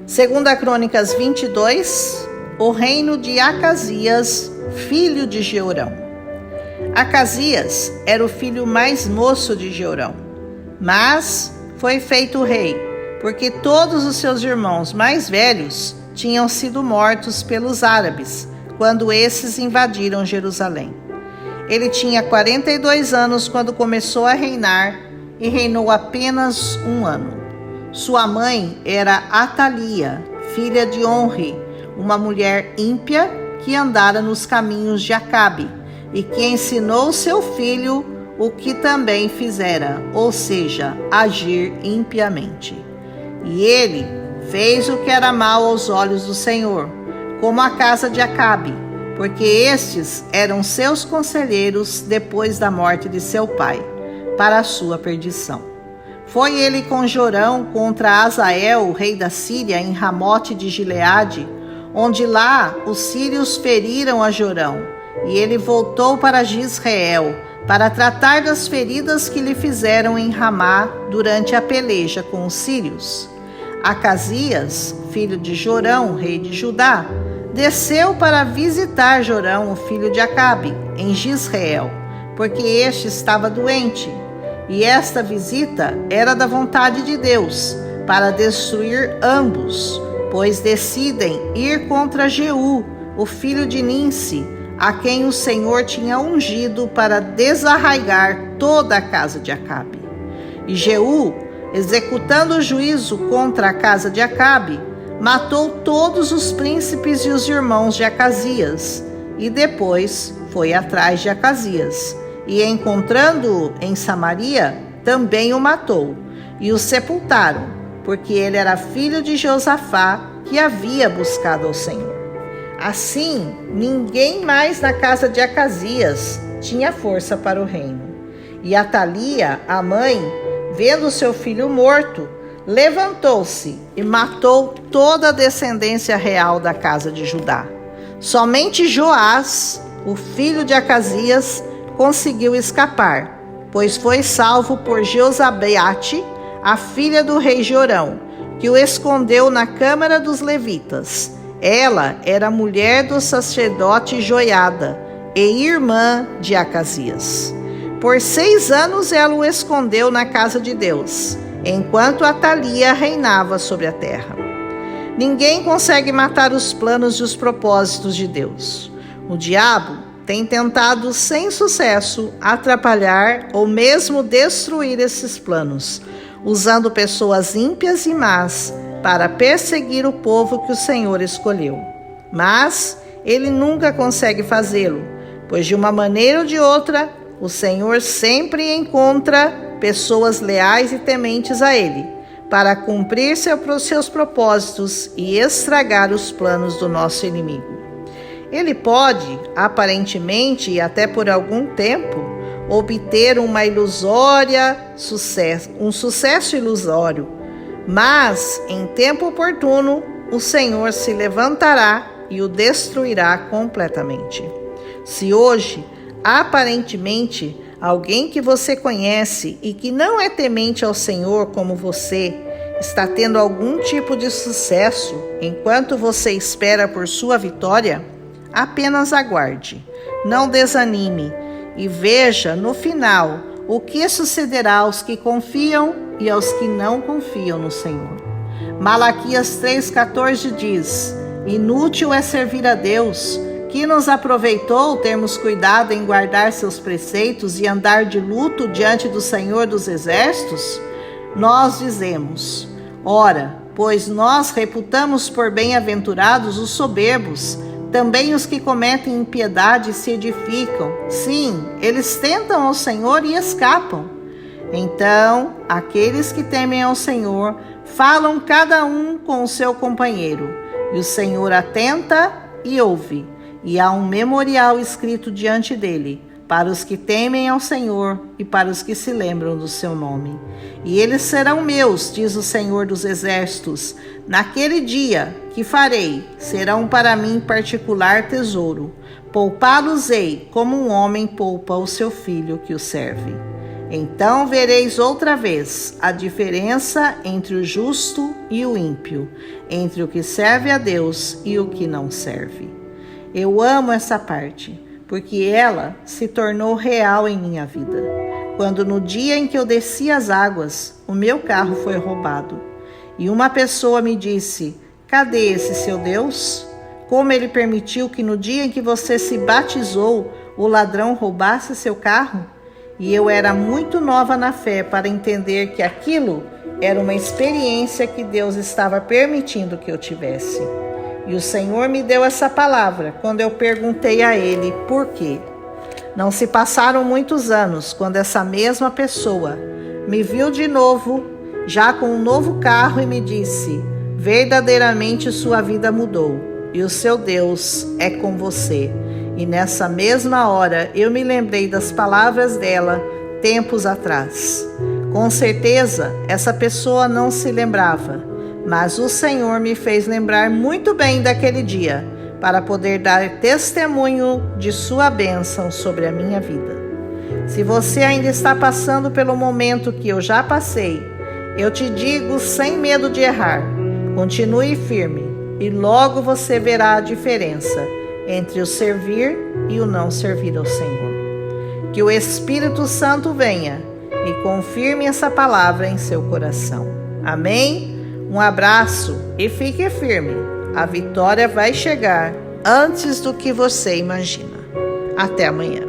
Segunda Crônicas 22, o reino de Acasias, filho de Jeorão. Acasias era o filho mais moço de Jeorão, mas foi feito rei, porque todos os seus irmãos mais velhos tinham sido mortos pelos árabes, quando esses invadiram Jerusalém. Ele tinha 42 anos quando começou a reinar e reinou apenas 1 ano. Sua mãe era Atalia, filha de Onri, uma mulher ímpia que andara nos caminhos de Acabe e que ensinou seu filho o que também fizera, ou seja, agir impiamente. E ele fez o que era mal aos olhos do Senhor, como a casa de Acabe, porque estes eram seus conselheiros depois da morte de seu pai, para a sua perdição. Foi ele com Jorão contra Azael, rei da Síria, em Ramote de Gileade, onde lá os sírios feriram a Jorão, e ele voltou para Jizreel, para tratar das feridas que lhe fizeram em Ramá durante a peleja com os sírios. Acasias, filho de Jorão, rei de Judá, desceu para visitar Jorão, o filho de Acabe, em Jizreel, porque este estava doente. E esta visita era da vontade de Deus, para destruir ambos, pois decidem ir contra Jeú, o filho de Ninsi, a quem o Senhor tinha ungido para desarraigar toda a casa de Acabe. E Jeú, executando o juízo contra a casa de Acabe, matou todos os príncipes e os irmãos de Acasias, e depois foi atrás de Acasias. E encontrando-o em Samaria, também o matou, e o sepultaram, porque ele era filho de Josafá, que havia buscado ao Senhor. Assim, ninguém mais na casa de Acasias tinha força para o reino. E Atalia, a mãe, vendo seu filho morto, levantou-se e matou toda a descendência real da casa de Judá. Somente Joás, o filho de Acasias, conseguiu escapar, pois foi salvo por Jeozabeate, a filha do rei Jorão, que o escondeu na câmara dos levitas. Ela era mulher do sacerdote Joiada e irmã de Acasias. Por 6 anos ela o escondeu na casa de Deus, enquanto Atalia reinava sobre a terra. Ninguém consegue matar os planos e os propósitos de Deus. O diabo tem tentado sem sucesso atrapalhar ou mesmo destruir esses planos, usando pessoas ímpias e más para perseguir o povo que o Senhor escolheu. Mas ele nunca consegue fazê-lo, pois de uma maneira ou de outra, o Senhor sempre encontra pessoas leais e tementes a ele, para cumprir seus propósitos e estragar os planos do nosso inimigo. Ele pode, aparentemente e até por algum tempo, obter um sucesso ilusório, mas, em tempo oportuno, o Senhor se levantará e o destruirá completamente. Se hoje, aparentemente, alguém que você conhece e que não é temente ao Senhor como você, está tendo algum tipo de sucesso enquanto você espera por sua vitória, apenas aguarde, não desanime e veja no final o que sucederá aos que confiam e aos que não confiam no Senhor. Malaquias 3,14 diz: inútil é servir a Deus, que nos aproveitou termos cuidado em guardar seus preceitos e andar de luto diante do Senhor dos Exércitos? Nós dizemos: ora, pois nós reputamos por bem-aventurados os soberbos, também os que cometem impiedade se edificam. Sim, eles tentam ao Senhor e escapam. Então, aqueles que temem ao Senhor falam cada um com o seu companheiro, e o Senhor atenta e ouve, e há um memorial escrito diante dele, para os que temem ao Senhor e para os que se lembram do seu nome. E eles serão meus, diz o Senhor dos Exércitos. Naquele dia que farei, serão para mim particular tesouro. Poupá-los-ei como um homem poupa o seu filho que o serve. Então vereis outra vez a diferença entre o justo e o ímpio, entre o que serve a Deus e o que não serve. Eu amo essa parte, porque ela se tornou real em minha vida. Quando no dia em que eu desci as águas, o meu carro foi roubado. E uma pessoa me disse: cadê esse seu Deus? Como ele permitiu que no dia em que você se batizou, o ladrão roubasse seu carro? E eu era muito nova na fé para entender que aquilo era uma experiência que Deus estava permitindo que eu tivesse. E o Senhor me deu essa palavra quando eu perguntei a Ele por quê. Não se passaram muitos anos quando essa mesma pessoa me viu de novo, já com um novo carro, e me disse: verdadeiramente sua vida mudou e o seu Deus é com você. E nessa mesma hora eu me lembrei das palavras dela tempos atrás. Com certeza essa pessoa não se lembrava, mas o Senhor me fez lembrar muito bem daquele dia, para poder dar testemunho de sua bênção sobre a minha vida. Se você ainda está passando pelo momento que eu já passei, eu te digo sem medo de errar, continue firme e logo você verá a diferença entre o servir e o não servir ao Senhor. Que o Espírito Santo venha e confirme essa palavra em seu coração. Amém? Um abraço e fique firme. A vitória vai chegar antes do que você imagina. Até amanhã.